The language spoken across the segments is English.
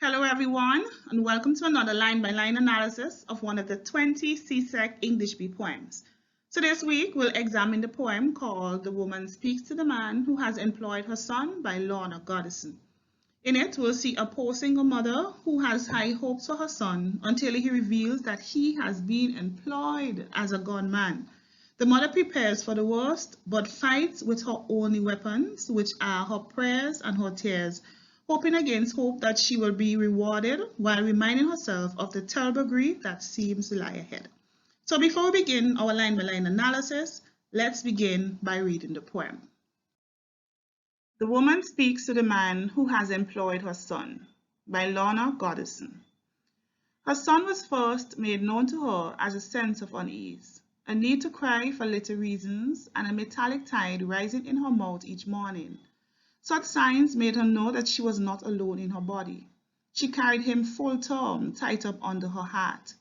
Hello everyone, and welcome to another line-by-line analysis of one of the 20 CSEC English B poems. So this week we'll examine the poem called The Woman Speaks to the Man Who Has Employed Her Son by Lorna Goodison. In it, we'll see a poor single mother who has high hopes for her son until he reveals that he has been employed as a gunman. The mother prepares for the worst, but fights with her only weapons, which are her prayers and her tears, hoping against hope that she will be rewarded while reminding herself of the terrible grief that seems to lie ahead. So before we begin our line-by-line analysis, let's begin by reading the poem. The Woman Speaks to the Man Who Has Employed Her Son by Lorna Goodison. Her son was first made known to her as a sense of unease, a need to cry for little reasons, and a metallic tide rising in her mouth each morning. Such signs made her know that she was not alone in her body. She carried him full term, tight up under her heart.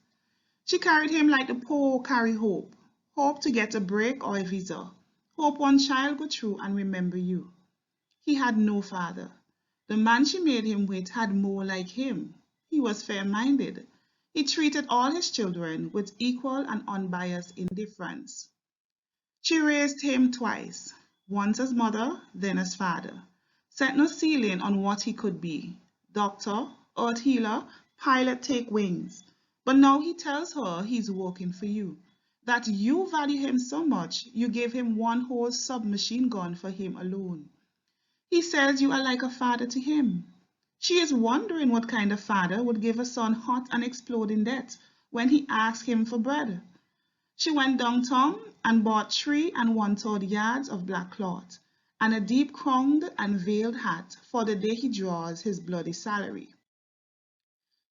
She carried him like the poor carry hope, hope to get a break or a visa, hope one child go through and remember you. He had no father. The man she made him with had more like him. He was fair-minded. He treated all his children with equal and unbiased indifference. She raised him twice, once as mother, then as father. Set no ceiling on what he could be. Doctor, earth healer, pilot take wings. But now he tells her he's working for you. That you value him so much, you gave him one whole submachine gun for him alone. He says you are like a father to him. She is wondering what kind of father would give a son hot and exploding debt when he asks him for bread. She went downtown and bought 3 1/3 yards of black cloth and a deep crowned and veiled hat for the day he draws his bloody salary.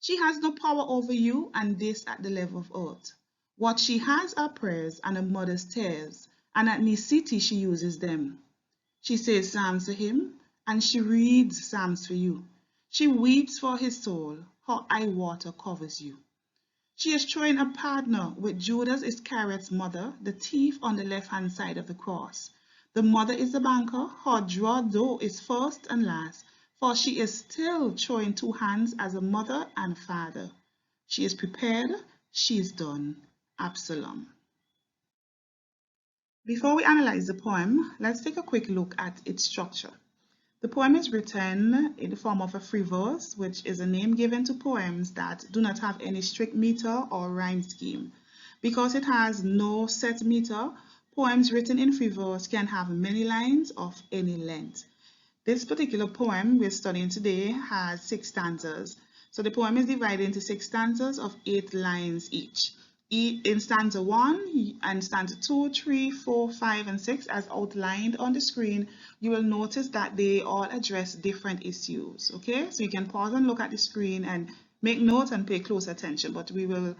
She has no power over you, and this at the level of earth. What she has are prayers and a mother's tears, and at necessity she uses them. She says psalms to him, and she reads psalms for you. She weeps for his soul, her eye water covers you. She is throwing a partner with Judas Iscariot's mother, the thief on the left-hand side of the cross. The mother is the banker, her drawer though is first and last, for she is still throwing 2 hands as a mother and father. She is prepared, she is done. Absalom. Before we analyze the poem, let's take a quick look at its structure. The poem is written in the form of a free verse, which is a name given to poems that do not have any strict meter or rhyme scheme. Because it has no set meter, poems written in free verse can have many lines of any length. This particular poem we're studying today has 6 stanzas. So the poem is divided into 6 stanzas of 8 lines each. In stanza 1 and stanza 2, 3, 4, 5, and 6, as outlined on the screen, you will notice that they all address different issues. Okay, so you can pause and look at the screen and make notes and pay close attention, but we will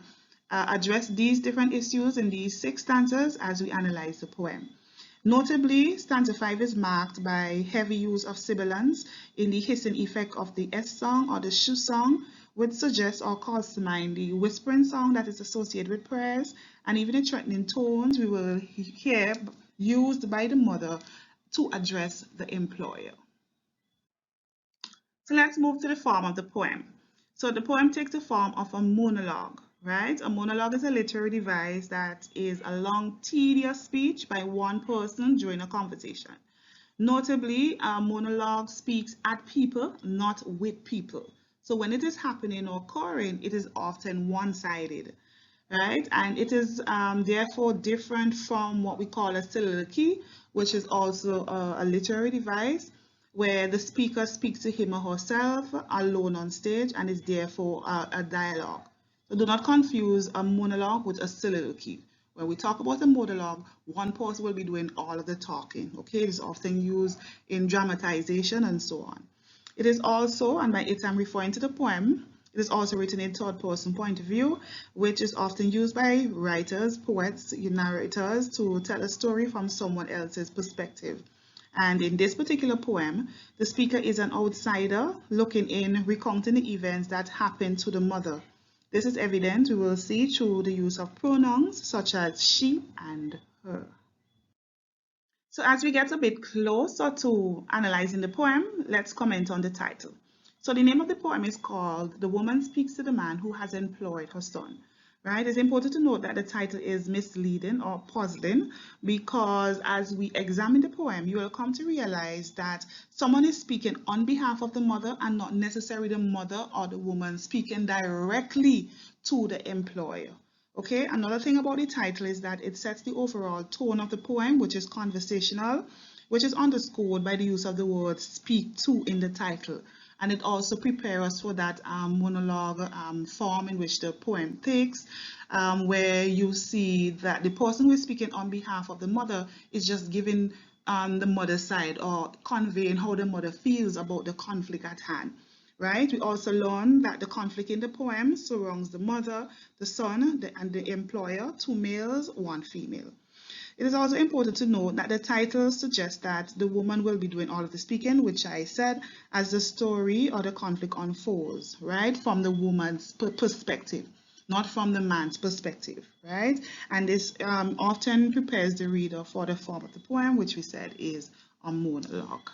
address these different issues in these 6 stanzas as we analyze the poem. Notably, stanza 5 is marked by heavy use of sibilants in the hissing effect of the S song or the sh song, which suggests or calls to mind the whispering song that is associated with prayers, and even the threatening tones we will hear used by the mother to address the employer. So let's move to the form of the poem. So the poem takes the form of a monologue, right? A monologue is a literary device that is a long, tedious speech by one person during a conversation. Notably, a monologue speaks at people, not with people. So when it is happening or occurring, it is often one-sided, right? And it is therefore different from what we call a soliloquy, which is also a literary device where the speaker speaks to him or herself alone on stage and is therefore a dialogue. So do not confuse a monologue with a soliloquy. When we talk about a monologue, one person will be doing all of the talking. Okay, it is often used in dramatization and so on. It is also, and by it I'm referring to the poem, it is also written in third-person point of view, which is often used by writers, poets, narrators to tell a story from someone else's perspective. And in this particular poem, the speaker is an outsider looking in, recounting the events that happened to the mother. This is evident, we will see, through the use of pronouns such as she and her. So as we get a bit closer to analyzing the poem, let's comment on the title. So the name of the poem is called The Woman Speaks to the Man Who Has Employed Her Son. Right? It's important to note that the title is misleading or puzzling because as we examine the poem, you will come to realize that someone is speaking on behalf of the mother and not necessarily the mother or the woman speaking directly to the employer. Okay, another thing about the title is that it sets the overall tone of the poem, which is conversational, which is underscored by the use of the word speak to in the title. And it also prepares us for that monologue form in which the poem takes, where you see that the person who is speaking on behalf of the mother is just giving the mother's side or conveying how the mother feels about the conflict at hand. Right? We also learn that the conflict in the poem surrounds the mother, the son, and the employer, 2 males, 1 female. It is also important to note that the title suggests that the woman will be doing all of the speaking, which I said, as the story or the conflict unfolds, right, from the woman's perspective, not from the man's perspective, right? And this often prepares the reader for the form of the poem, which we said is a monologue.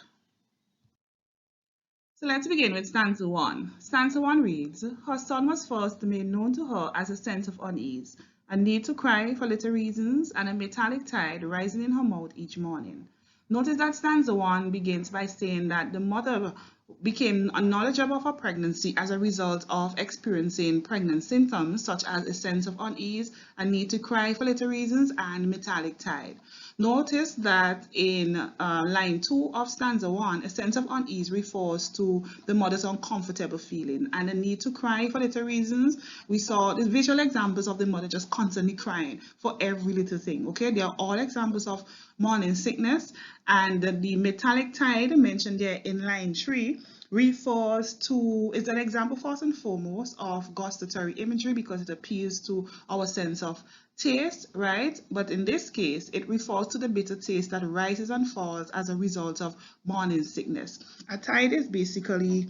So let's begin with stanza 1. Stanza 1 reads, her son was first made known to her as a sense of unease, a need to cry for little reasons, and a metallic tide rising in her mouth each morning. Notice that stanza 1 begins by saying that the mother became knowledgeable of her pregnancy as a result of experiencing pregnant symptoms such as a sense of unease, a need to cry for little reasons, and metallic tide. Notice that in line 2 of stanza 1, a sense of unease refers to the mother's uncomfortable feeling, and a need to cry for little reasons. We saw the visual examples of the mother just constantly crying for every little thing. Okay, they are all examples of morning sickness, and the metallic tide mentioned there in line 3 refers to, is an example first and foremost of gustatory imagery because it appeals to our sense of taste, right? But in this case, it refers to the bitter taste that rises and falls as a result of morning sickness. A tide is basically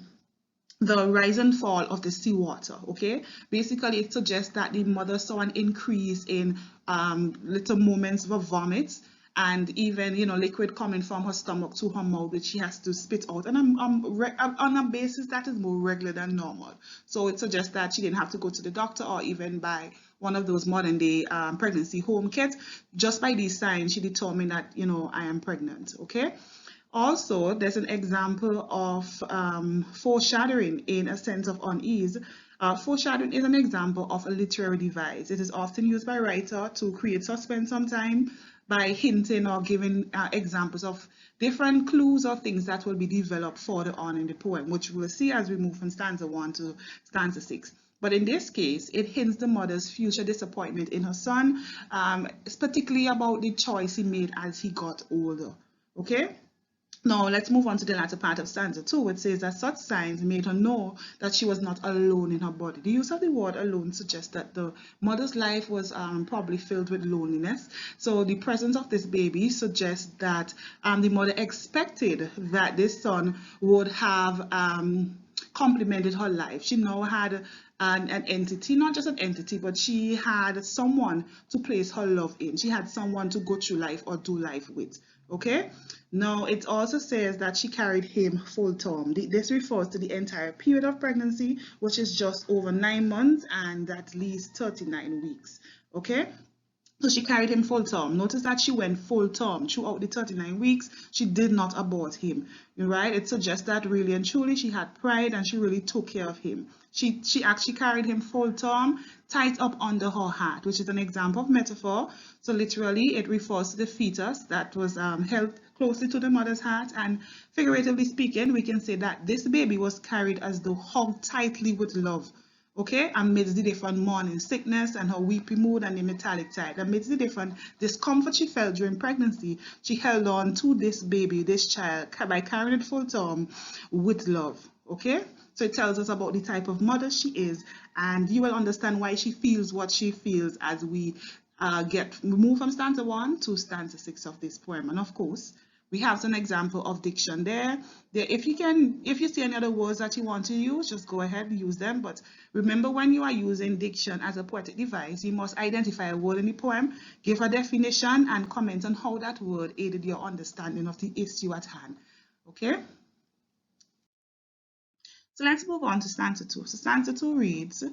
the rise and fall of the seawater. Okay, basically it suggests that the mother saw an increase in little moments of vomit, and even, you know, liquid coming from her stomach to her mouth that she has to spit out, and on a basis that is more regular than normal. So it suggests that she didn't have to go to the doctor or even buy one of those modern day pregnancy home kits. Just by these signs, she determined that, you know, I am pregnant. Okay. Also, there's an example of foreshadowing in a sense of unease. Foreshadowing is an example of a literary device. It is often used by a writer to create suspense sometimes by hinting or giving examples of different clues or things that will be developed further on in the poem, which we'll see as we move from stanza 1 to stanza 6. But in this case, it hints the mother's future disappointment in her son, particularly about the choice he made as he got older. Okay? Now, let's move on to the latter part of stanza 2, which says that such signs made her know that she was not alone in her body. The use of the word alone suggests that the mother's life was probably filled with loneliness. So the presence of this baby suggests that the mother expected that this son would have complemented her life. She now had an entity, not just an entity, but she had someone to place her love in. She had someone to go through life or do life with. Okay, now it also says that she carried him full term. This refers to the entire period of pregnancy, which is just over 9 months and at least 39 weeks. Okay, so she carried him full term. Notice that she went full term throughout the 39 weeks. She did not abort him, right? It suggests that really and truly she had pride and she really took care of him. She actually carried him full term, tight up under her heart, which is an example of metaphor. So literally it refers to the fetus that was held closely to the mother's heart, and figuratively speaking, we can say that this baby was carried as though hugged tightly with love. Okay, amidst the different morning sickness and her weepy mood and the metallic tide, amidst the different discomfort she felt during pregnancy, she held on to this baby, this child, by carrying it full term with love. Okay, so it tells us about the type of mother she is, and you will understand why she feels what she feels as we move from stanza 1 to stanza 6 of this poem. And of course, we have some example of diction there. If you see any other words that you want to use, just go ahead and use them. But remember, when you are using diction as a poetic device, you must identify a word in the poem, give a definition, and comment on how that word aided your understanding of the issue at hand. Okay? So let's move on to stanza 2. So stanza 2 reads,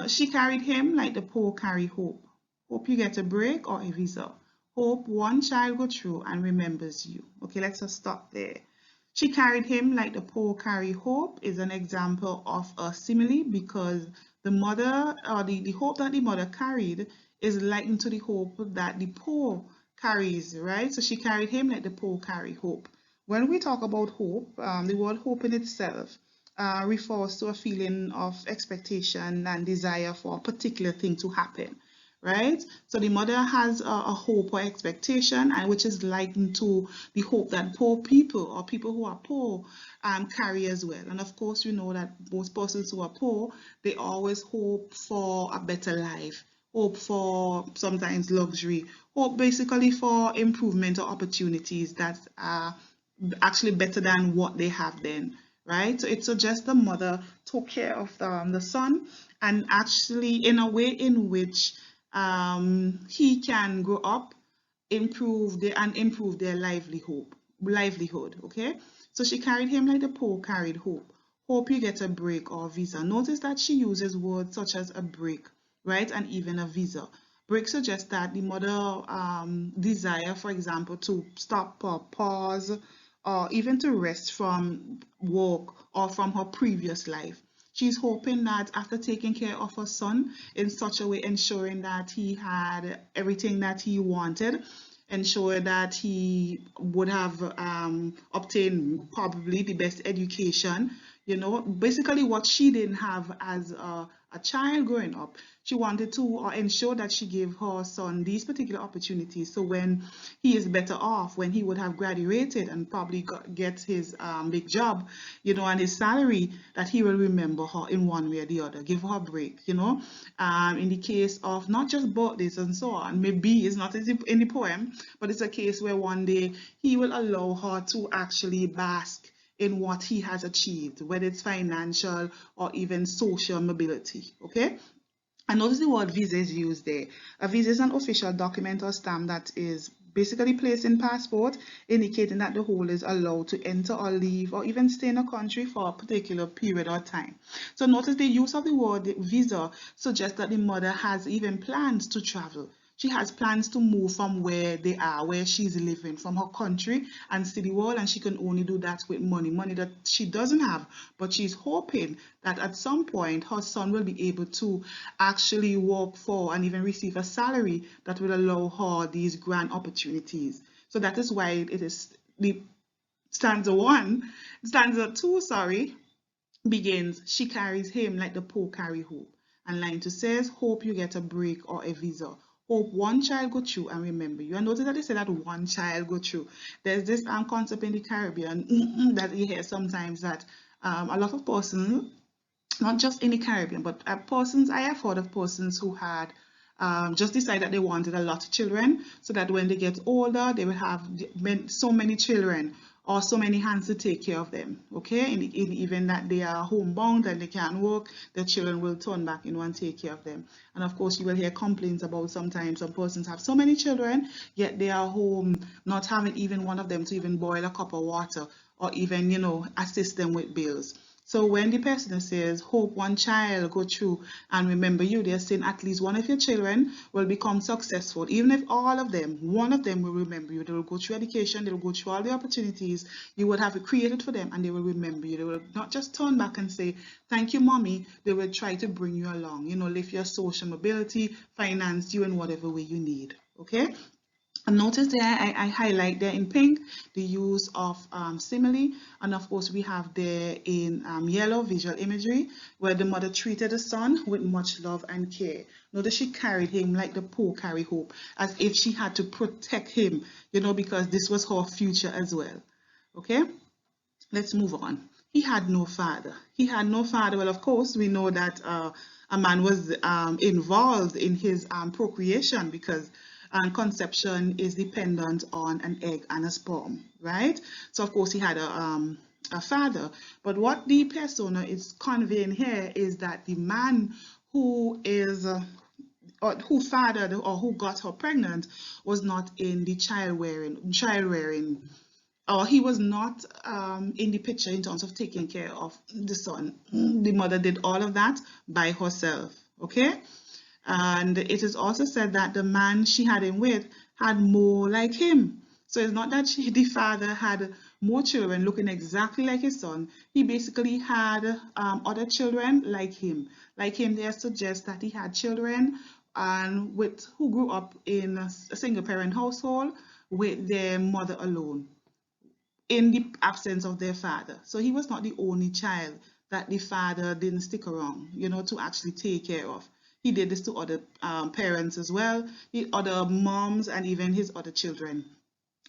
she carried him like the poor carry hope. Hope you get a break or a visa. Hope one child go through and remembers you. Okay, let's just stop there. She carried him like the poor carry hope is an example of a simile because the mother, or the hope that the mother carried is likened to the hope that the poor carries, right? So she carried him like the poor carry hope. When we talk about hope, the word hope in itself refers to a feeling of expectation and desire for a particular thing to happen, right? So the mother has a hope or expectation, and which is likened to the hope that poor people or people who are poor carry as well. And of course, you know that most persons who are poor, they always hope for a better life, hope for sometimes luxury, hope basically for improvement or opportunities that are actually better than what they have then, right? So it suggests the mother took care of the son, and actually in a way in which he can grow up, improve their livelihood. Okay, so she carried him like the poor carried hope. Hope you get a break or visa. Notice that she uses words such as a break, right, and even a visa. Break suggests that the mother desire, for example, to stop or pause or even to rest from work or from her previous life. She's hoping that after taking care of her son in such a way, ensuring that he had everything that he wanted, ensure that he would have obtained probably the best education, you know, basically what she didn't have as a child growing up. She wanted to ensure that she gave her son these particular opportunities. So when he is better off, when he would have graduated and probably get his big job, you know, and his salary, that he will remember her in one way or the other, give her a break, you know. In the case of not just birthdays and so on, maybe it's not in the poem, but it's a case where one day he will allow her to actually bask in what he has achieved, whether it's financial or even social mobility. Okay, and notice the word visa is used there. A visa is an official document or stamp that is basically placed in passport, indicating that the holder is allowed to enter or leave or even stay in a country for a particular period or time. So notice the use of the word visa suggests that the mother has even plans to travel. She has plans to move from where they are, where she's living, from her country and see the world, and she can only do that with money that she doesn't have. But she's hoping that at some point her son will be able to actually work for and even receive a salary that will allow her these grand opportunities. So that is why it is the stanza 2, sorry, begins, she carries him like the poor carry hope. And line 2 says, hope you get a break or a visa. Hope one child go through and remember you. And notice that they say that one child go through. There's this concept in the Caribbean that you hear sometimes that a lot of persons, not just in the Caribbean, but persons, I have heard of persons who had just decided that they wanted a lot of children, so that when they get older, they will have so many children or so many hands to take care of them. Okay, in the event that they are homebound and they can't work, the children will turn back and take care of them. And of course, you will hear complaints about sometimes some persons have so many children, yet they are home not having even one of them to even boil a cup of water or even, you know, assist them with bills. So when the person says, hope one child go through and remember you, they're saying at least one of your children will become successful. Even if all of them, one of them will remember you. They will go through education, they will go through all the opportunities you would have created for them, and they will remember you. They will not just turn back and say, thank you, mommy. They will try to bring you along, you know, lift your social mobility, finance you in whatever way you need. Okay? And notice there, I highlight there in pink the use of simile, and of course we have there in yellow visual imagery where the mother treated the son with much love and care. Notice she carried him like the poor carry hope, as if she had to protect him, you know, because this was her future as well. Okay, let's move on. He had no father. He had no father. Well, of course, we know that a man was involved in his procreation, because conception is dependent on an egg and a sperm, right? So of course he had a father, but what the persona is conveying here is that the man who is or who fathered or who got her pregnant was not in the child rearing or he was not in the picture in terms of taking care of the son. The mother did all of that by herself, okay? And it is also said that the man she had him with had more like him. So it's not that the father had more children looking exactly like his son. He basically had other children like him. Like him, they suggest that he had children and who grew up in a single parent household with their mother alone, in the absence of their father. So he was not the only child that the father didn't stick around, to actually take care of. He did this to other parents as well, other moms, and even his other children.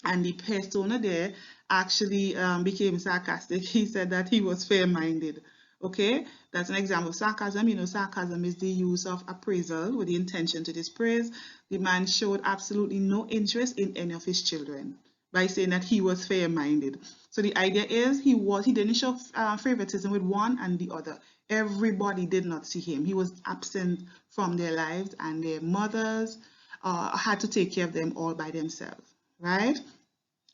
And the persona there actually became sarcastic. He said that he was fair-minded. Okay, that's an example of sarcasm. Sarcasm is the use of appraisal with the intention to dispraise. The man showed absolutely no interest in any of his children by saying that he was fair-minded. So the idea is he didn't show favoritism with one and the other. Everybody did not see him. He was absent from their lives, and their mothers had to take care of them all by themselves, right?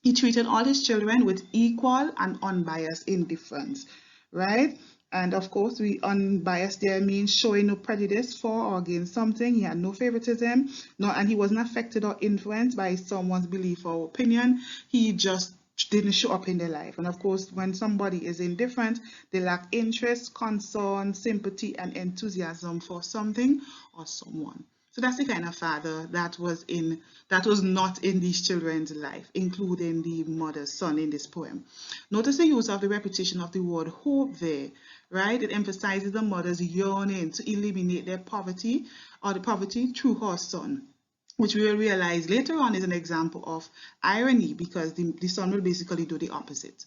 He treated all his children with equal and unbiased indifference, right? And of course, unbiased there means showing no prejudice for or against something. He had no favoritism, and he wasn't affected or influenced by someone's belief or opinion. He just didn't show up in their life. And of course, when somebody is indifferent, they lack interest, concern, sympathy, and enthusiasm for something or someone. So that's the kind of father that was not in these children's life, including the mother's son in this poem. Notice the use of the repetition of the word hope there, right? It emphasizes the mother's yearning to eliminate their poverty or the poverty through her son, which we will realize later on is an example of irony, because the son will basically do the opposite.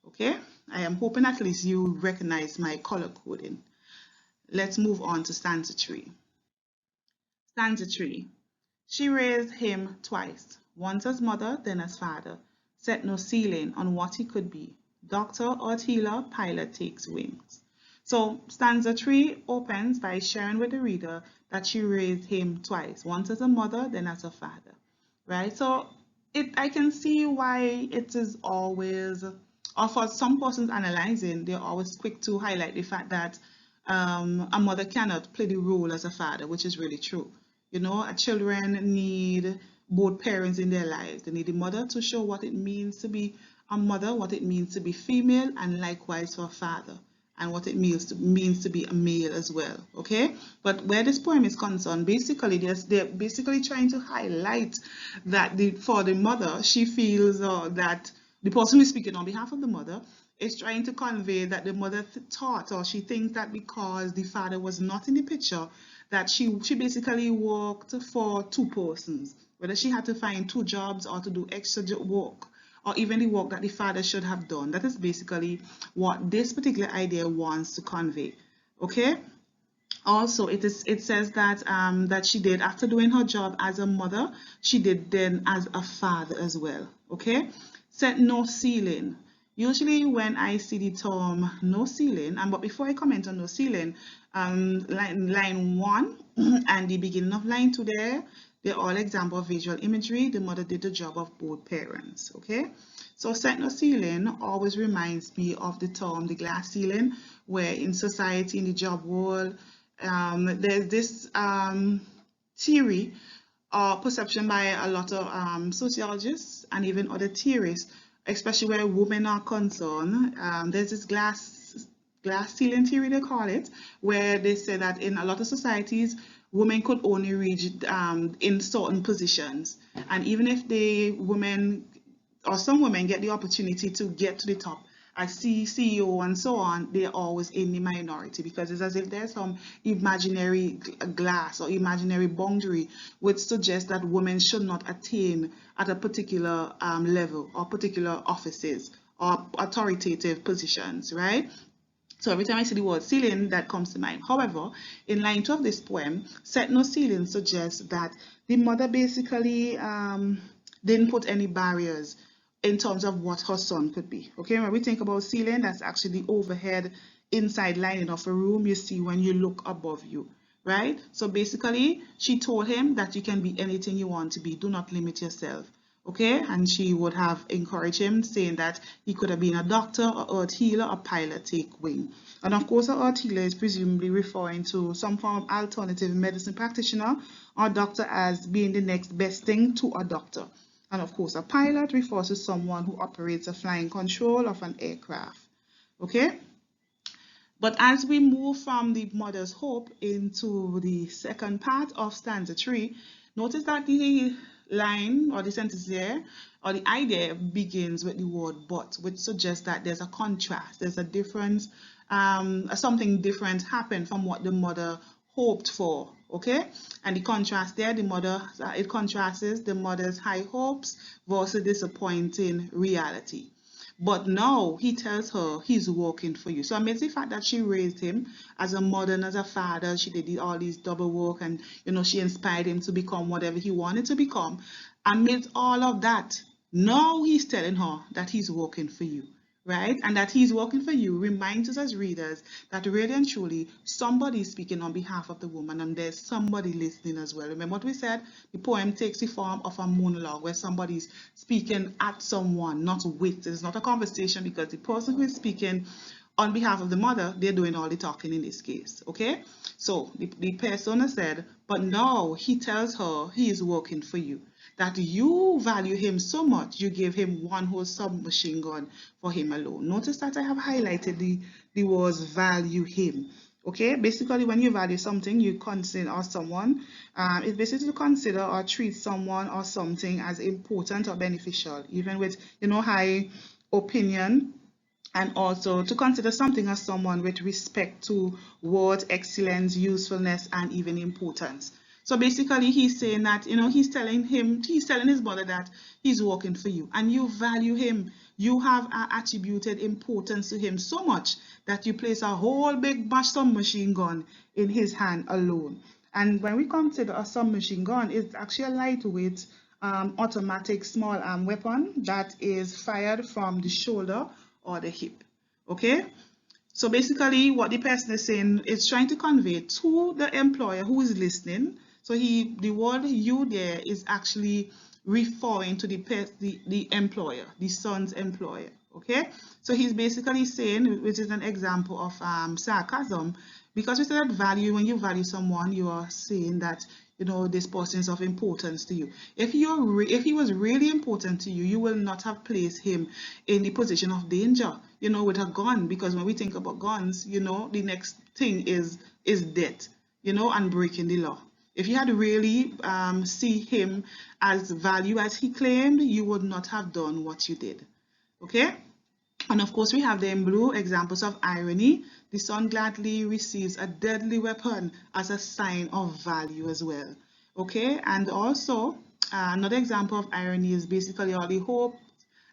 Okay, I am hoping at least you recognize my color coding. Let's move on to stanza 3. Stanza 3. She raised him twice, once as mother, then as father, set no ceiling on what he could be. Doctor or healer, pilot takes wings. So stanza 3 opens by sharing with the reader that she raised him twice, once as a mother, then as a father, right? So I can see why it is always, or for some persons analyzing, they're always quick to highlight the fact that a mother cannot play the role as a father, which is really true. Children need both parents in their lives. They need the mother to show what it means to be a mother, what it means to be female, and likewise for a father, and what it means to be a male as well, okay? But where this poem is concerned, basically, they're basically trying to highlight that for the mother, she feels that the person who is speaking on behalf of the mother is trying to convey that the mother thought, or she thinks that because the father was not in the picture, that she basically worked for two persons, whether she had to find two jobs or to do extra work, or even the work that the father should have done. That is basically what this particular idea wants to convey, okay? Also, it says that that she did, after doing her job as a mother, she did then as a father as well, okay? Set no ceiling. Usually when I see the term no ceiling, but before I comment on no ceiling, line 1 and the beginning of line 2 there, they're all example of visual imagery. The mother did the job of both parents, okay? So set no ceiling always reminds me of the term the glass ceiling, where in society, in the job world, there's this theory or perception by a lot of sociologists and even other theorists, especially where women are concerned. There's this glass ceiling theory, they call it, where they say that in a lot of societies, women could only reach in certain positions, and even if some women get the opportunity to get to the top as CEO and so on, they're always in the minority, because it's as if there's some imaginary glass or imaginary boundary which suggests that women should not attain at a particular level or particular offices or authoritative positions, right? So every time I see the word ceiling, that comes to mind. However, in line 2 of this poem, set no ceiling suggests that the mother basically didn't put any barriers in terms of what her son could be. Okay, when we think about ceiling, that's actually the overhead inside lining of a room you see when you look above you, right? So basically, she told him that you can be anything you want to be. Do not limit yourself. okay? And she would have encouraged him, saying that he could have been a doctor, a earth healer, a pilot, take wing. And of course, a earth healer is presumably referring to some form of alternative medicine practitioner or doctor as being the next best thing to a doctor. And of course, a pilot refers to someone who operates a flying control of an aircraft, okay? But as we move from the mother's hope into the second part of stanza 3, notice that the line or the sentence there or the idea begins with the word but, which suggests that there's a contrast, there's a difference, something different happened from what the mother hoped for, okay? And the contrast there, it contrasts the mother's high hopes versus disappointing reality. But now he tells her he's working for you. So amidst the fact that she raised him as a mother and as a father, she did all these double work, and she inspired him to become whatever he wanted to become. Amidst all of that, now he's telling her that he's working for you, right? And that he's working for you reminds us as readers that really and truly somebody is speaking on behalf of the woman, and there's somebody listening as well. Remember what we said? The poem takes the form of a monologue where somebody's speaking at someone, not with. It's not a conversation, because the person who is speaking on behalf of the mother, they're doing all the talking in this case, okay? So the persona said, but now he tells her he is working for you, that you value him so much, you give him one whole submachine gun for him alone. Notice that I have highlighted the words value him. Okay, basically when you value something, you consider or someone, it's basically to consider or treat someone or something as important or beneficial, even with high opinion, and also to consider something as someone with respect to worth, excellence, usefulness, and even importance. So basically he's saying that, he's telling his mother that he's working for you and you value him. You have attributed importance to him so much that you place a whole big submachine gun in his hand alone. And when we consider a submachine gun, it's actually a lightweight automatic small arm weapon that is fired from the shoulder or the hip, okay? So basically what the person is saying is trying to convey to the employer who is listening. So the word you there is actually referring to the employer, the son's employer, okay? So he's basically saying, which is an example of sarcasm, because we said that value, when you value someone, you are saying that, this person is of importance to you. If he was really important to you, you will not have placed him in the position of danger, with a gun, because when we think about guns, the next thing is death, and breaking the law. If you had really see him as value as he claimed, you would not have done what you did, okay? And of course, we have the in blue examples of irony. The son gladly receives a deadly weapon as a sign of value as well, okay? And also, another example of irony is basically all the hope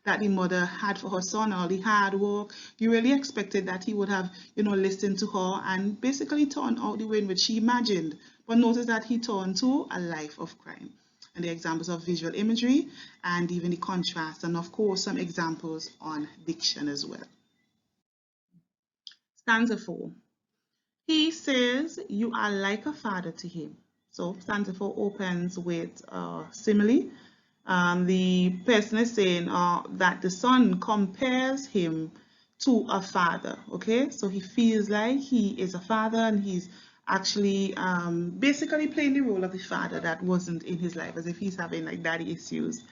that the mother had for her son, all the hard work. You really expected that he would have, listened to her and basically turned out the way in which she imagined. But notice that he turned to a life of crime. And the examples of visual imagery and even the contrast, and of course some examples on diction as well. Stanza 4. He says you are like a father to him. So stanza 4 opens with simile. The person is saying that the son compares him to a father, okay? So he feels like he is a father, and he's actually basically playing the role of the father that wasn't in his life, as if he's having like daddy issues.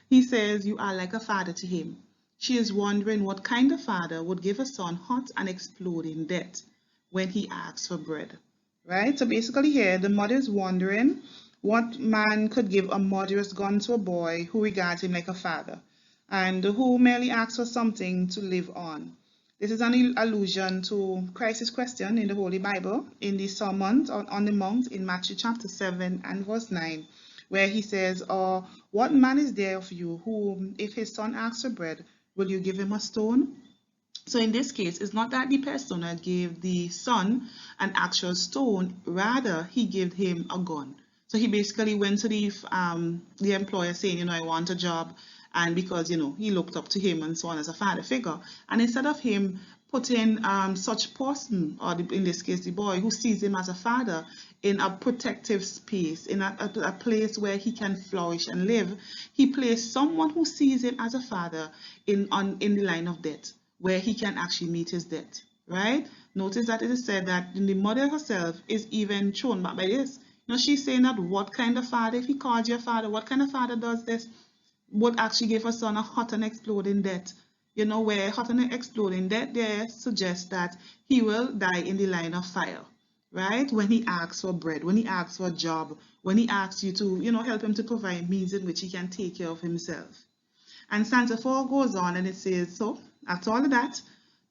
He says you are like a father to him. She is wondering what kind of father would give a son hot and exploding debt when he asks for bread, right? So basically here the mother is wondering what man could give a murderous gun to a boy who regards him like a father and who merely asks for something to live on. This is an allusion to Christ's question in the Holy Bible in the Sermon on the Mount in Matthew chapter 7 and verse 9, where he says, what man is there of you who, if his son asks for bread, will you give him a stone? So in this case, it's not that the persona gave the son an actual stone, rather he gave him a gun. So he basically went to the employer saying, I want a job, and because he looked up to him and so on as a father figure, and instead of him putting such person, or in this case the boy, who sees him as a father, in a protective space, in a place where he can flourish and live. He placed someone who sees him as a father in the line of death, where he can actually meet his death, right? Notice that it is said that the mother herself is even thrown back by this. She's saying that what kind of father, if he calls you a father, what kind of father does this? Would actually give her son a hot and exploding death. Where hot and exploding death there suggests that he will die in the line of fire, right? When he asks for bread, when he asks for a job, when he asks you to, help him to provide means in which he can take care of himself. And stanza 4 goes on and it says, so after all of that,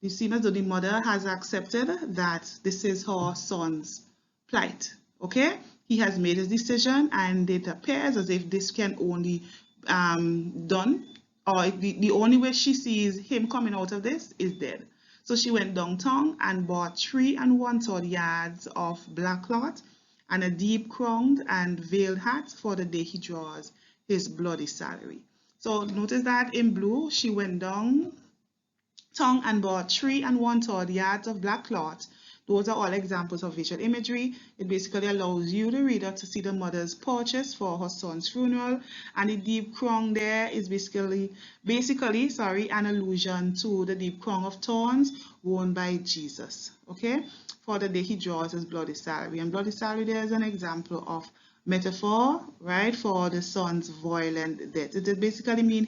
you seem as though the mother has accepted that this is her son's plight, okay? He has made his decision, and it appears as if this can only done, or the only way she sees him coming out of this is dead. So she went downtown and bought 3 1/3 yards of black cloth and a deep crowned and veiled hat for the day he draws his bloody salary. So notice that in blue, she went downtown and bought 3 1/3 yards of black cloth. Those are all examples of visual imagery. It basically allows you, the reader, to see the mother's purchase for her son's funeral, and the deep crown there is basically an allusion to the deep crown of thorns worn by Jesus, okay, for the day he draws his bloody salary. And bloody salary there is an example of metaphor, right, for the son's violent death. It basically means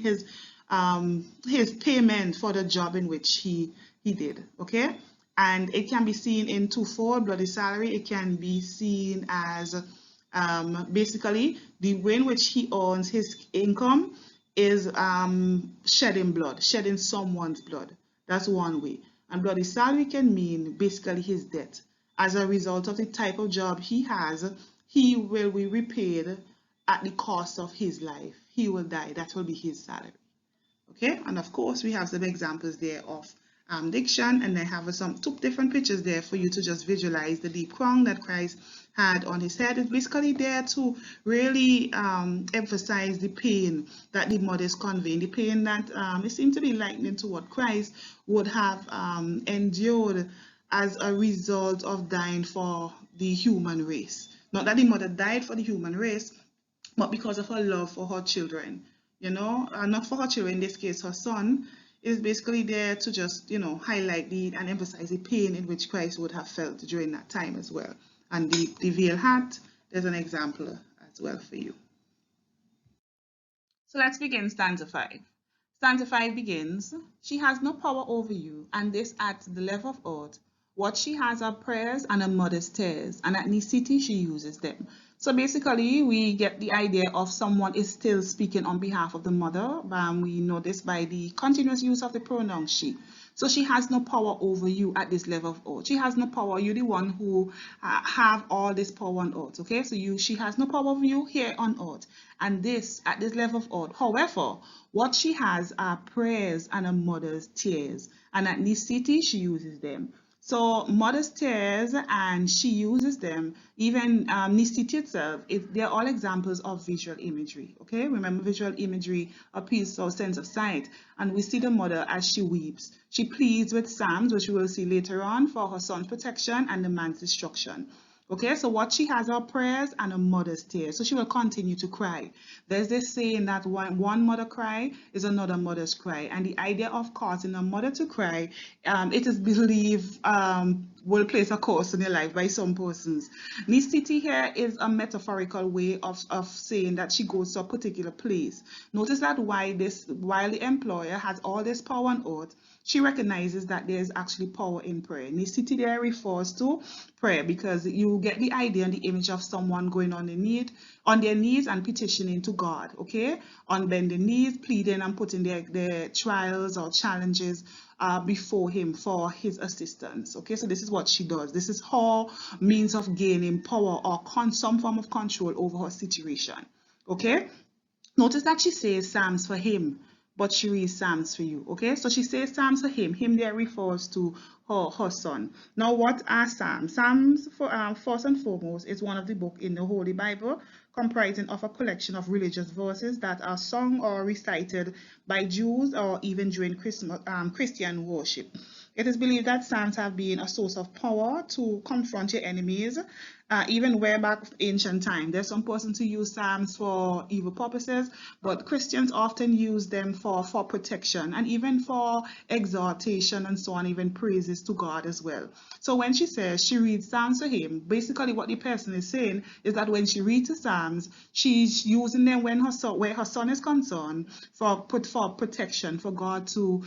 his payment for the job in which he did, okay? And it can be seen in twofold. Bloody salary, it can be seen as basically the way in which he earns his income is shedding blood, shedding someone's blood. That's one way. And bloody salary can mean basically his death. As a result of the type of job he has, he will be repaid at the cost of his life. He will die. That will be his salary. Okay, and of course we have some examples there of diction, and I have some 2 different pictures there for you to just visualize the deep crown that Christ had on his head. It's basically there to really emphasize the pain that the mother is conveying, the pain that it seems to be likening to what Christ would have endured as a result of dying for the human race. Not that the mother died for the human race, but because of her love for her children, not for her children, in this case her son, is basically there to just, highlight and emphasize the pain in which Christ would have felt during that time as well. And the veil hat, there's an example as well for you. So let's begin stanza 5. Stanza 5 begins, she has no power over you, and this at the level of earth. What she has are prayers and a mother's tears, and at necessity she uses them. So basically, we get the idea of someone is still speaking on behalf of the mother. We know this by the continuous use of the pronoun she. So she has no power over you at this level of earth. She has no power. You're the one who have all this power on earth. Okay, so she has no power over you here on earth, and this at this level of earth. However, what she has are prayers and a mother's tears, and at necessity she uses them. So mother's tears, and she uses them. Even necessity itself, they're all examples of visual imagery. Okay, remember visual imagery appeals to our sense of sight, and we see the mother as she weeps. She pleads with psalms, which we will see later on, for her son's protection and the man's destruction. Okay, so what she has are prayers and a mother's tears. So she will continue to cry. There's this saying that one mother cry is another mother's cry. And the idea of causing a mother to cry, it is believed will place a curse in your life by some persons. Necessity here is a metaphorical way of saying that she goes to a particular place. Notice that while the employer has all this power on earth, she recognizes that there is actually power in prayer. Necessity there refers to prayer, because you get the idea and the image of someone going on their knees and petitioning to God, okay? On bending knees, pleading and putting their trials or challenges before him for his assistance, okay? So this is what she does. This is her means of gaining power or some form of control over her situation, okay? Notice that she says psalms for him, but she reads psalms for you, okay? So she says psalms for him. Him there refers to her son. Now, what are psalms? Psalms, first and foremost, is one of the books in the Holy Bible, comprising of a collection of religious verses that are sung or recited by Jews or even during Christian worship. It is believed that Psalms have been a source of power to confront your enemies, even way back ancient time. There's some persons who use Psalms for evil purposes, but Christians often use them for protection and even for exhortation and so on, even praises to God as well. So when she says she reads Psalms to him, basically what the person is saying is that when she reads the Psalms, she's using them when where her son is concerned for protection, for God to,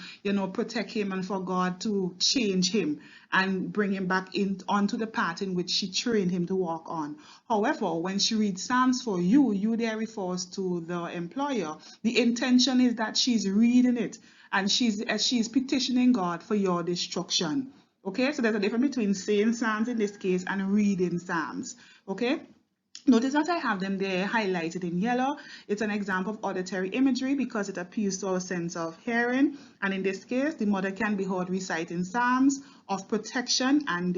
protect him and for God to change him and bring him back onto the path in which she trained him to walk on. However, when she reads Psalms for you there refers to the employer. The intention is that she's reading it and she's petitioning God for your destruction. Okay, so there's a difference between saying Psalms in this case and reading Psalms. Okay. Notice that I have them there highlighted in yellow. It's an example of auditory imagery because it appeals to our sense of hearing. And in this case, the mother can be heard reciting Psalms of protection and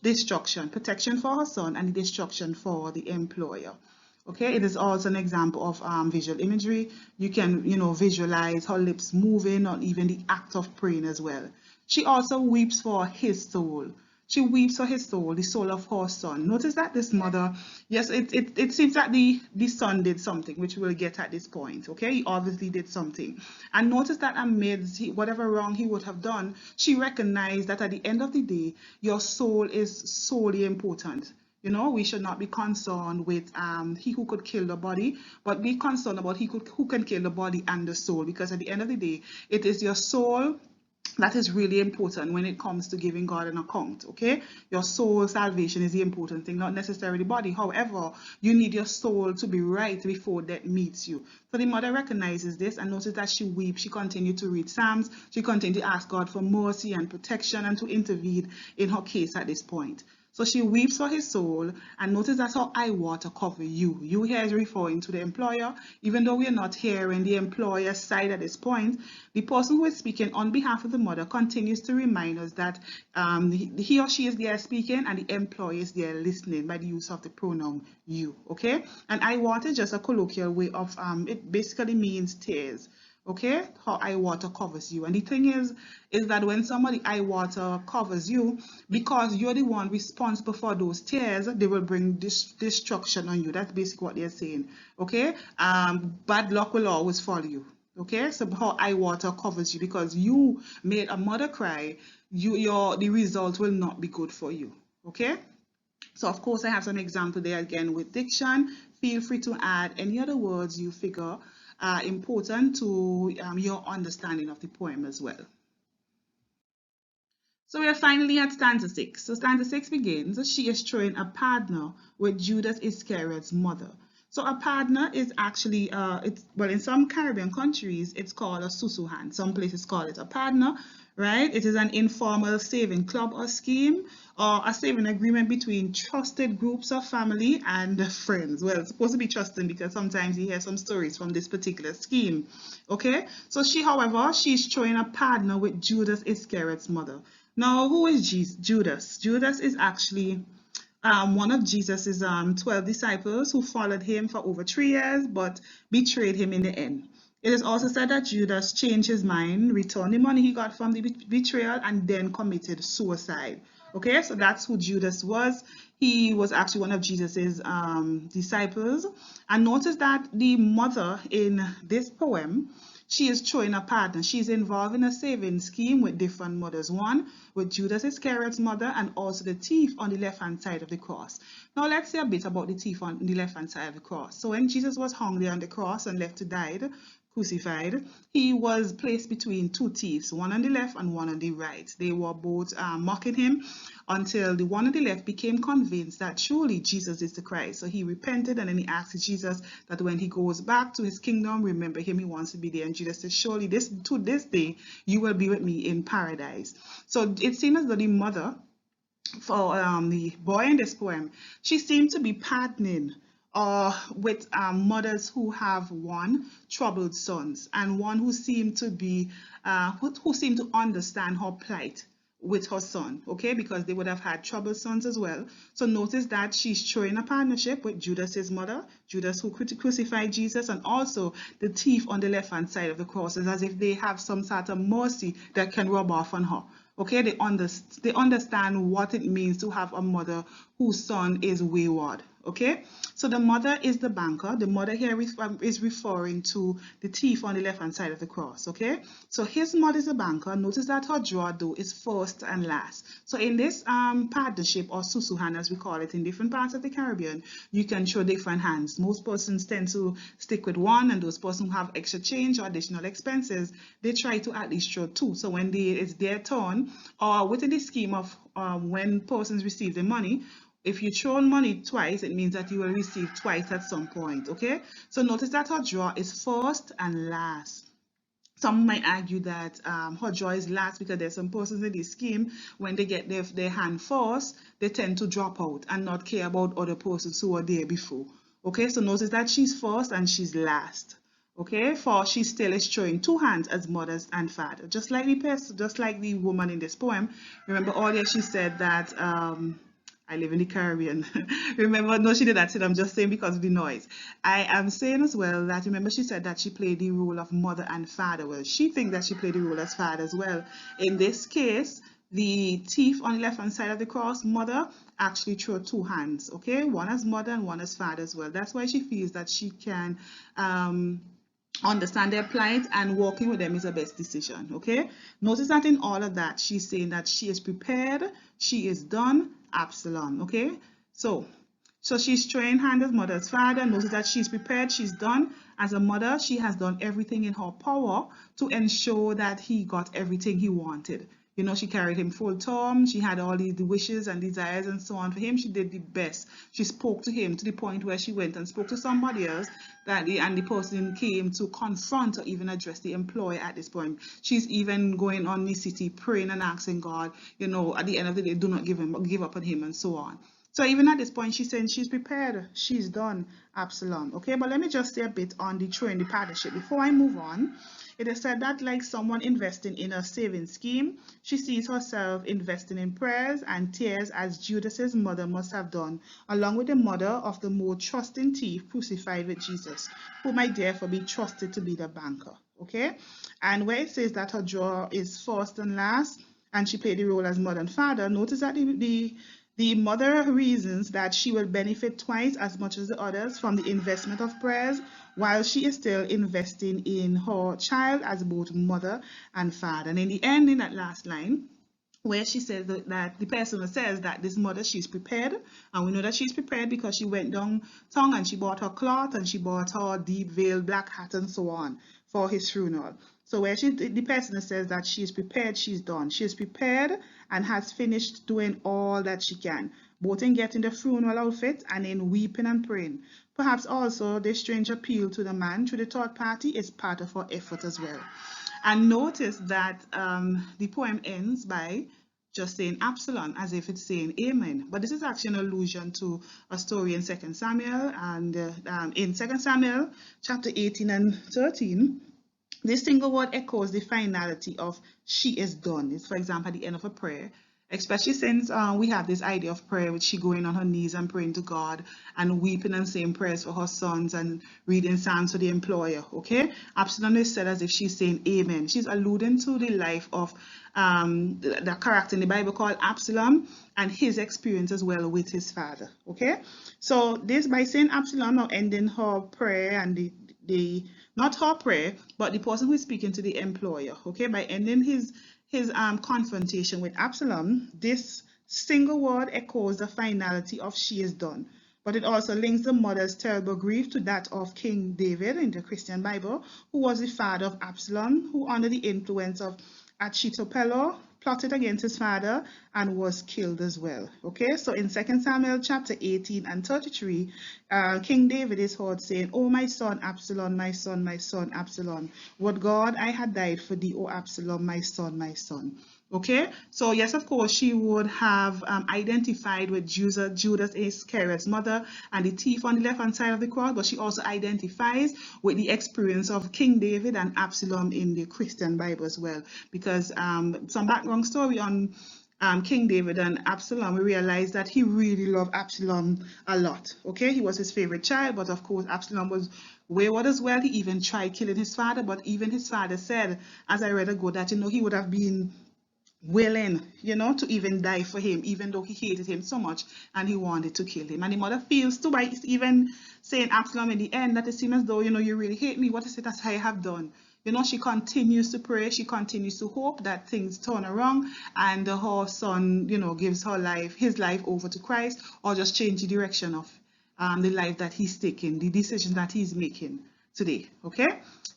destruction. Protection for her son and destruction for the employer. Okay, it is also an example of visual imagery. You can, visualize her lips moving or even the act of praying as well. She also weeps for his soul. She weeps for his soul, the soul of her son. Notice that this mother, yes, it seems that the son did something, which we'll get at this point, okay? He obviously did something. And notice that amidst whatever wrong he would have done, she recognized that at the end of the day, your soul is solely important. We should not be concerned with he who could kill the body, but be concerned about who can kill the body and the soul, because at the end of the day, it is your soul that is really important when it comes to giving God an account, okay? Your soul salvation is the important thing, not necessarily the body. However, you need your soul to be right before death meets you. So the mother recognizes this and notices that she weeps. She continued to read Psalms. She continued to ask God for mercy and protection and to intervene in her case at this point. So she weeps for his soul, and notice that's how eye water cover you. You here is referring to the employer. Even though we are not hearing the employer's side at this point, the person who is speaking on behalf of the mother continues to remind us that he or she is there speaking and the employer is there listening by the use of the pronoun you, okay? And eye water is just a colloquial way of, it basically means tears. Okay, how eye water covers you. And the thing is that when somebody eye water covers you, because you're the one responsible for those tears, they will bring destruction on you. That's basically what they're saying. Okay, bad luck will always follow you. Okay, so how eye water covers you because you made a mother cry, the result will not be good for you. Okay, so of course I have some example there again with diction. Feel free to add any other words you figure important to your understanding of the poem as well. So we are finally at stanza 6. So stanza 6 begins, she is throwing a partner with Judas Iscariot's mother. So a partner is actually, in some Caribbean countries, it's called a susuhan. Some places call it a partner, right? It is an informal saving club or scheme or a saving agreement between trusted groups of family and friends. Well, it's supposed to be trusting because sometimes you hear some stories from this particular scheme, okay? So she's throwing a partner with Judas Iscariot's mother. Now, who is Judas? Judas is actually one of Jesus's 12 disciples who followed him for over 3 years but betrayed him in the end. It is also said that Judas changed his mind, returned the money he got from the betrayal, and then committed suicide. Okay, so that's who Judas was. He was actually one of Jesus's disciples. And notice that the mother in this poem, she is throwing a partner. She's involved in a saving scheme with different mothers. One with Judas Iscariot's mother and also the thief on the left-hand side of the cross. Now let's say a bit about the thief on the left-hand side of the cross. So when Jesus was hung there on the cross and left to die, crucified, he was placed between two thieves, one on the left and one on the right. They were both mocking him until the one on the left became convinced that surely Jesus is the Christ. So he repented and then he asked Jesus that when he goes back to his kingdom, remember him, he wants to be there. And Jesus said, surely to this day, you will be with me in paradise. So it seems as though the mother for the boy in this poem, she seemed to be partnering with mothers who have one, troubled sons, and one who seemed to be who seemed to understand her plight with her son, okay, because they would have had troubled sons as well. So notice that she's showing a partnership with Judas's mother, Judas who crucified Jesus, and also the thief on the left hand side of the cross, as if they have some sort of mercy that can rub off on her. Okay, they understand what it means to have a mother whose son is wayward. Okay, so the mother is the banker. The mother here is referring to the thief on the left hand side of the cross. Okay, so his mother is a banker. Notice that her drawer though is first and last. So in this partnership, or susu hand as we call it in different parts of the Caribbean, you can show different hands. Most persons tend to stick with one, and those persons who have extra change or additional expenses, they try to at least show two. So when it's their turn, or within the scheme of when persons receive the money, if you throw money twice, it means that you will receive twice at some point. Okay, so notice that her draw is first and last. Some might argue that her draw is last because there's some persons in this scheme, when they get their hand first, they tend to drop out and not care about other persons who were there before. Okay, so notice that she's first and she's last. Okay, for she still is showing two hands as mothers and father, just like the woman in this poem. Remember earlier she said that I live in the Caribbean. Remember, no, she did that. I'm just saying because of the noise. I am saying as well that, remember, she said that she played the role of mother and father. Well, she thinks that she played the role as father as well. In this case, the thief on the left hand side of the cross, mother, actually threw two hands. Okay, one as mother and one as father as well. That's why she feels that she can understand their plight, and working with them is the best decision. Okay, notice that in all of that, she's saying that she is prepared, she is done, Absalom. Okay, so she's showing hand as mother as father. Notice that she's prepared, she's done. As a mother, she has done everything in her power to ensure that he got everything he wanted. You know, she carried him full term. She had all the wishes and desires and so on for him. She did the best. She spoke to him to the point where she went and spoke to somebody else, and the person came to confront or even address the employer at this point. She's even going on the city praying and asking God, you know, at the end of the day, do not give up on him and so on. So even at this point, she's saying she's prepared, she's done, Absalom. Okay, but let me just say a bit on the throwing the partnership before I move on. It is said that, like someone investing in a saving scheme, she sees herself investing in prayers and tears, as Judas's mother must have done, along with the mother of the more trusting thief crucified with Jesus, who might therefore be trusted to be the banker. Okay, and where it says that her draw is first and last, and she played the role as mother and father, notice that the mother reasons that she will benefit twice as much as the others from the investment of prayers, while she is still investing in her child as both mother and father. And in the end, in that last line, where she says that the person says that this mother, she's prepared, and we know that she's prepared because she went downtown and she bought her cloth and she bought her deep veil, black hat, and so on for his funeral. So where the person says that she is prepared, she's done. She is prepared and has finished doing all that she can, both in getting the funeral outfit and in weeping and praying. Perhaps also the strange appeal to the man through the third party is part of her effort as well. And notice that the poem ends by just saying Absalom, as if it's saying amen. But this is actually an allusion to a story in 2 Samuel. And in 2 Samuel chapter 18 and 13, this single word echoes the finality of she is done. It's, for example, at the end of a prayer, especially since we have this idea of prayer with she going on her knees and praying to God and weeping and saying prayers for her sons and reading psalms for the employer. Okay, Absalom is said as if she's saying amen. She's alluding to the life of the character in the Bible called Absalom and his experience as well with his father. Okay, so this, by saying Absalom, now ending her prayer, and the not her prayer, but the person who is speaking to the employer. Okay, by ending his confrontation with Absalom, this single word echoes the finality of she is done. But it also links the mother's terrible grief to that of King David in the Christian Bible, who was the father of Absalom, who under the influence of Achitophel plotted against his father and was killed as well. Okay, so in 2 Samuel chapter 18 and 33, King David is heard saying, "Oh, my son Absalom, my son Absalom, would God I had died for thee, O Absalom, my son, my son." Okay, so yes, of course, she would have identified with Judas Iscariot's mother and the thief on the left-hand side of the cross, but she also identifies with the experience of King David and Absalom in the Christian Bible as well, because some background story on King David and Absalom, we realize that he really loved Absalom a lot. Okay, he was his favorite child, but of course Absalom was wayward as well. He even tried killing his father, but even his father said, as I read ago, that he would have been willing, to even die for him, even though he hated him so much and he wanted to kill him. And the mother feels too, by even saying Absalom in the end, that it seems as though, you really hate me. What is it that I have done? She continues to pray. She continues to hope that things turn around and her son, gives his life over to Christ, or just change the direction of the life that he's taking, the decisions that he's making today. Okay,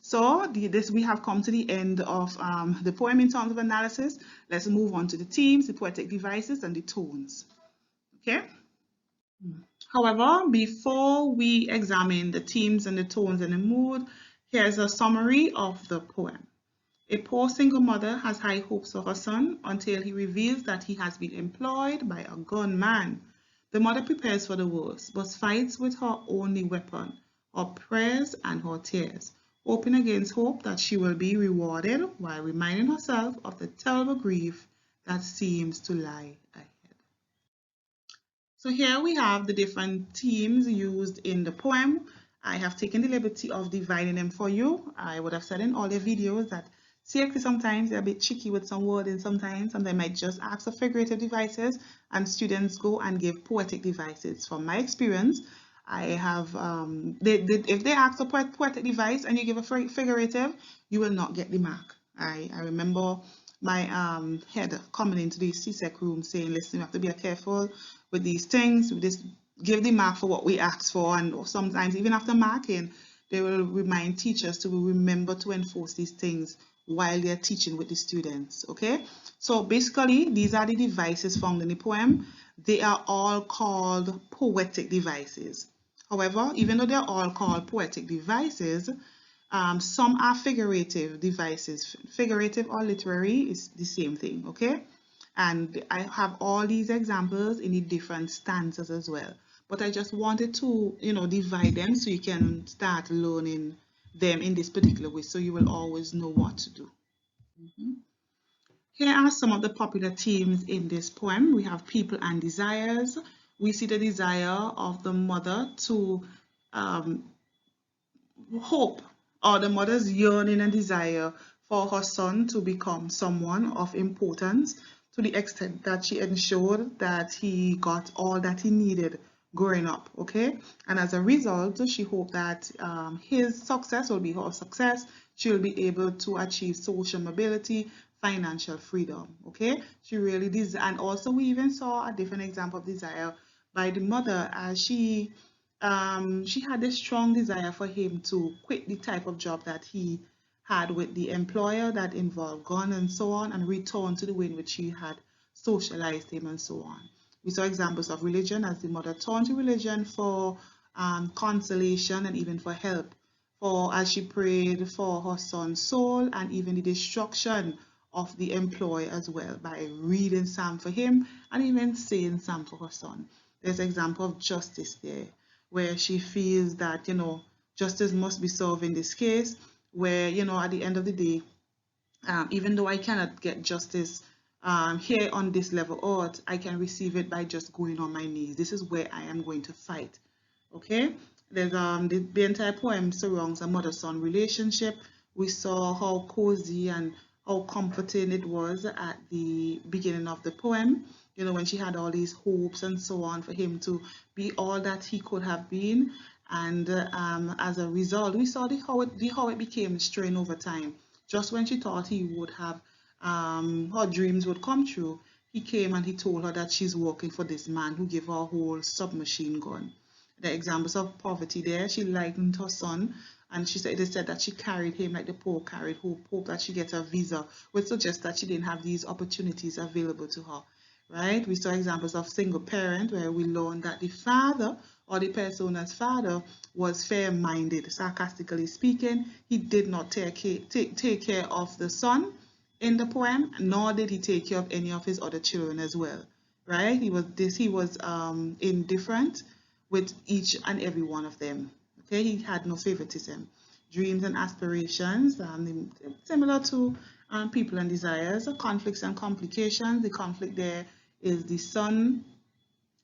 so we have come to the end of the poem in terms of analysis. Let's move on to the themes, the poetic devices, and the tones. Okay. However, before we examine the themes and the tones and the mood, here's a summary of the poem. A poor single mother has high hopes for her son until he reveals that he has been employed by a gunman. The mother prepares for the worst, but fights with her only weapon, her prayers and her tears, hoping against hope that she will be rewarded while reminding herself of the terrible grief that seems to lie ahead. So here we have the different themes used in the poem. I have taken the liberty of dividing them for you. I would have said in all the videos that CSEC sometimes they're a bit tricky with some wording sometimes, and they might just ask for figurative devices and students go and give poetic devices. From my experience, I have, if they ask for poetic device and you give a figurative, you will not get the mark. I remember my head coming into the CSEC room saying, listen, you have to be careful with these things. We just give the mark for what we asked for, and sometimes even after marking, they will remind teachers to remember to enforce these things while they're teaching with the students. Okay, so basically these are the devices found in the poem. They are all called poetic devices. However, even though they're all called poetic devices, some are figurative devices. Figurative or literary is the same thing. Okay, and I have all these examples in the different stanzas as well, but I just wanted to divide them so you can start learning them in this particular way, so you will always know what to do. Here are some of the popular themes in this poem. We have people and desires. We see the desire of the mother to hope, or the mother's yearning and desire for her son to become someone of importance, to the extent that she ensured that he got all that he needed growing up. Okay, and as a result, she hoped that his success will be her success. She will be able to achieve social mobility, financial freedom. Okay, she really did. And also we even saw a different example of desire by the mother, as she had a strong desire for him to quit the type of job that he had with the employer that involved gun and so on, and return to the way in which she had socialized him and so on. We saw examples of religion, as the mother turned to religion for consolation and even for help, as she prayed for her son's soul, and even the destruction of the employer as well, by reading psalm for him and even saying psalm for her son. There's an example of justice there, where she feels that justice must be served in this case, where at the end of the day, even though I cannot get justice here on this level earth, I can receive it by just going on my knees. This is where I am going to fight. Okay, there's the entire poem surrounds a mother-son relationship. We saw how cozy and how comforting it was at the beginning of the poem, when she had all these hopes and so on for him to be all that he could have been. And as a result, we saw how it became strained over time. Just when she thought he would have, her dreams would come true, he came and he told her that she's working for this man who gave her a whole submachine gun. The examples of poverty there, she likened her son, and they said that she carried him like the poor carried hope that she gets a visa, which suggests that she didn't have these opportunities available to her. Right? We saw examples of single parent, where we learned that the father, or the persona's father, was fair-minded. Sarcastically speaking, he did not take care of the son in the poem, nor did he take care of any of his other children as well. Right? He was indifferent with each and every one of them. Okay, he had no favoritism. Dreams and aspirations, similar to people and desires. Conflicts and complications. The conflict there is the son.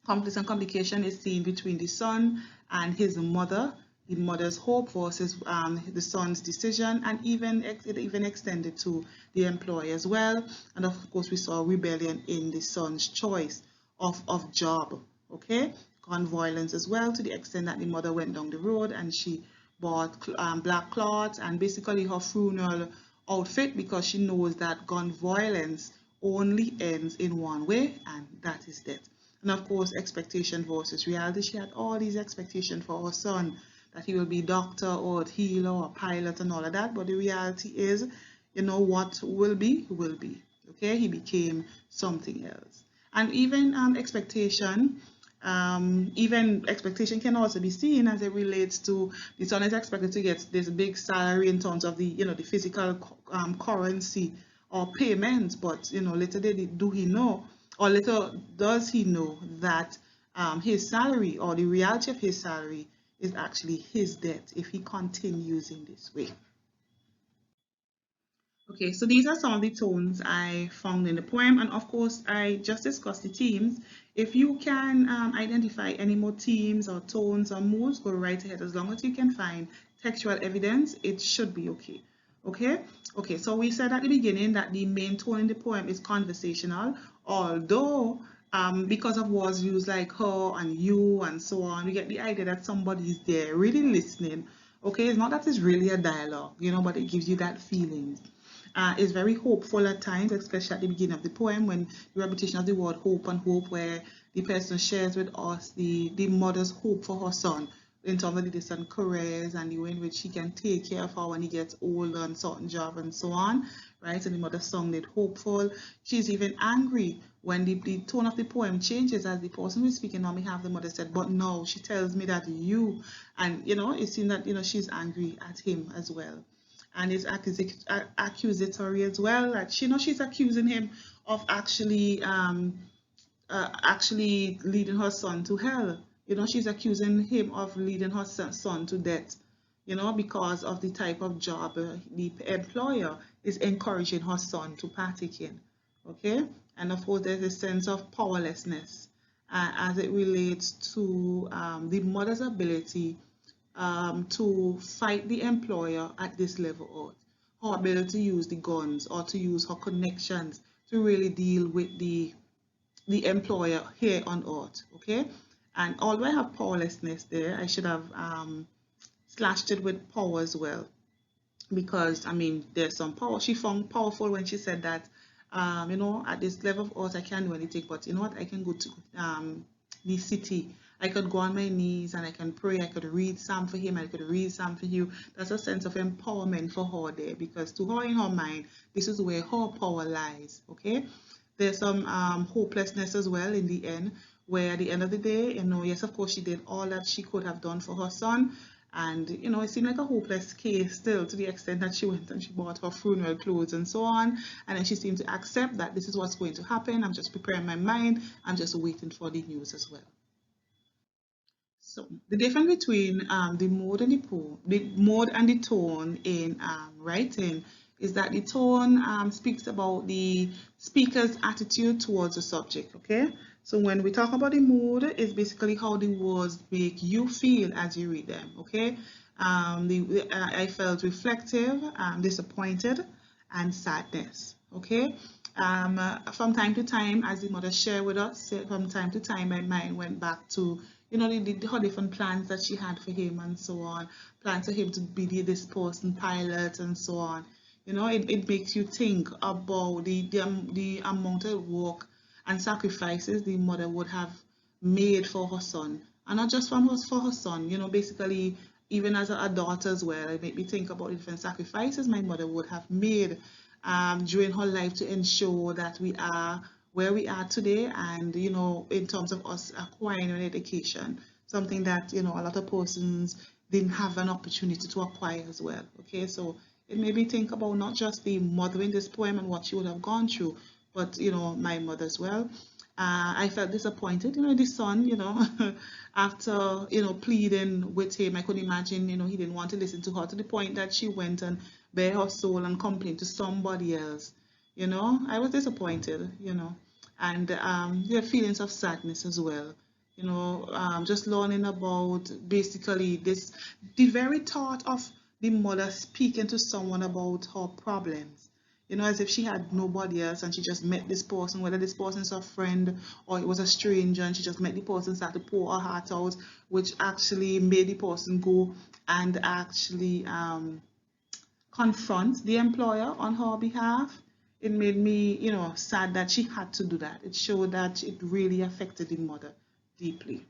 Conflicts and complication is seen between the son and his mother. the mother's hope versus the son's decision, and it even extended to the employer as well. And of course, we saw rebellion in the son's choice of job. Okay, gun violence as well, to the extent that the mother went down the road and she bought black cloths and basically her funeral outfit, because she knows that gun violence only ends in one way, and that is death. And of course, expectation versus reality. She had all these expectations for her son, that he will be doctor or healer or pilot and all of that. But the reality is, what will be, will be. Okay, he became something else. And even expectation can also be seen as it relates to the son is expected to get this big salary in terms of the the physical currency or payments, but little do he know, or little does he know, that his salary, or the reality of his salary, is actually his debt if he continues in this way. Okay, so these are some of the tones I found in the poem, and of course I just discussed the themes. If you can identify any more themes or tones or moods, go right ahead. As long as you can find textual evidence, it should be okay. Okay, so we said at the beginning that the main tone in the poem is conversational, although because of words used like her and you and so on, we get the idea that somebody is there really listening. Okay, it's not that it's really a dialogue, but it gives you that feeling. Is very hopeful at times, especially at the beginning of the poem, when the repetition of the word hope and hope, where the person shares with us the mother's hope for her son in terms of the distant careers and the way in which he can take care of her when he gets older and certain job and so on, right? And the mother sounded hopeful. She's even angry when the tone of the poem changes, as the person who's speaking on behalf of the mother said, but no, she tells me that you, and it seems that she's angry at him as well. And it's accusatory as well, that she's accusing him of actually leading her son to hell. She's accusing him of leading her son to death, because of the type of job the employer is encouraging her son to partake in. Okay, and of course there's a sense of powerlessness as it relates to the mother's ability to fight the employer at this level, or her ability to use the guns or to use her connections to really deal with the employer here on earth. Okay, and although I have powerlessness there, I should have slashed it with power as well, because I mean there's some power. She found powerful when she said that at this level of earth I can't do anything, but I can go to the city. I could go on my knees and I can pray. I could read Psalm for him. I could read Psalm for you. That's a sense of empowerment for her there, because to her, in her mind, this is where her power lies. Okay, there's some hopelessness as well in the end, where at the end of the day, yes, of course, she did all that she could have done for her son. And, it seemed like a hopeless case still, to the extent that she went and she bought her funeral clothes and so on. And then she seemed to accept that this is what's going to happen. I'm just preparing my mind. I'm just waiting for the news as well. So the difference between the mode and the tone in writing is that the tone speaks about the speaker's attitude towards the subject. Okay, so when we talk about the mood, it's basically how the words make you feel as you read them. Okay, I felt reflective, disappointed, and sadness. Okay, from time to time, as the mother shared with us, from time to time my mind went back to her different plans that she had for him and so on, plans for him to be this person pilot and so on. It makes you think about the amount of work and sacrifices the mother would have made for her son, and not just for her son, basically even as a daughter as well. It made me think about the different sacrifices my mother would have made during her life to ensure that we are where we are today, and in terms of us acquiring an education, something that a lot of persons didn't have an opportunity to acquire as well. Okay, so it made me think about not just the mother in this poem and what she would have gone through, but my mother as well. I felt disappointed, the son, after pleading with him. I could imagine he didn't want to listen to her, to the point that she went and bare her soul and complained to somebody else. I was disappointed, and there are feelings of sadness as well, you know, just learning about basically this, the very thought of the mother speaking to someone about her problems, you know, as if she had nobody else and she just met this person, whether this person's a friend or it was a stranger, and she just met the person, started to pour her heart out, which actually made the person go and actually confront the employer on her behalf. It made me, you know, sad that she had to do that. It showed that it really affected the mother deeply.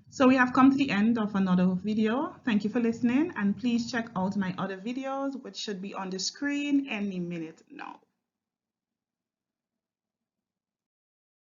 So we have come to the end of another video. Thank you for listening, and please check out my other videos, which should be on the screen any minute now.